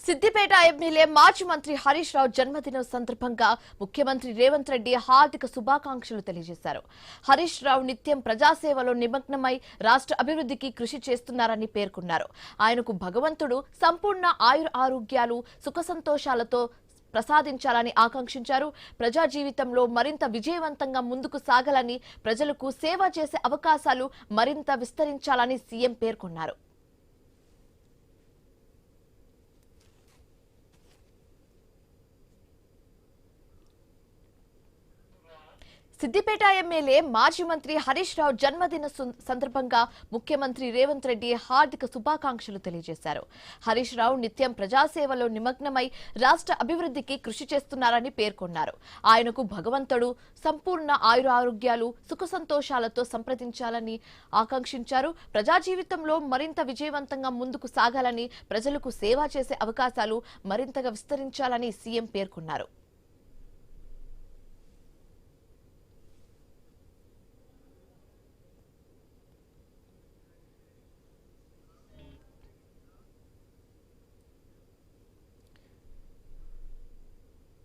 Siddipet MLA మాజీ మంత్రి హరీష్ రావు జన్మదినం సందర్భంగా ముఖ్యమంత్రి రేవంత్ రెడ్డి హార్దిక శుభాకాంక్షలు తెలియజేశారు. హరీష్ రావు నిత్యం ప్రజాసేవలో నిమగ్నమై రాష్ట్ర అభివృద్ధికి కృషి చేస్తున్నారని పేర్కొన్నారు. ఆయనకు భగవంతుడు సంపూర్ణ ఆరోగ్యాలు సుఖ సంతోషాలతో ప్రసాదించాలని ఆకాంక్షించారు. ప్రజా జీవితంలో మరింత విజయవంతంగా ముందుకు సాగాలని, ప్రజలకు సేవ చేసే అవకాశాలు మరింత విస్తరించాలని సీఎం పేర్కొన్నారు. సిద్దిపేట ఎమ్మెల్యే మాజీ మంత్రి హరీష్ రావు జన్మదిన సందర్భంగా ముఖ్యమంత్రి రేవంత్ రెడ్డి హార్దిక శుభాకాంక్షలు తెలియజేశారు. హరీష్ రావు నిత్యం ప్రజాసేవలో నిమగ్నమై రాష్ట్ర అభివృద్ధికి కృషి చేస్తున్నారని పేర్కొన్నారు. ఆయనకు భగవంతుడు సంపూర్ణ ఆరోగ్యాలు సుఖ సంతోషాలతో సంప్రదించాలని ఆకాంక్షించారు. ప్రజా జీవితంలో మరింత విజయవంతంగా ముందుకు సాగాలని, ప్రజలకు సేవ చేసే అవకాశాలు మరింతగా విస్తరించాలని సీఎం పేర్కొన్నారు.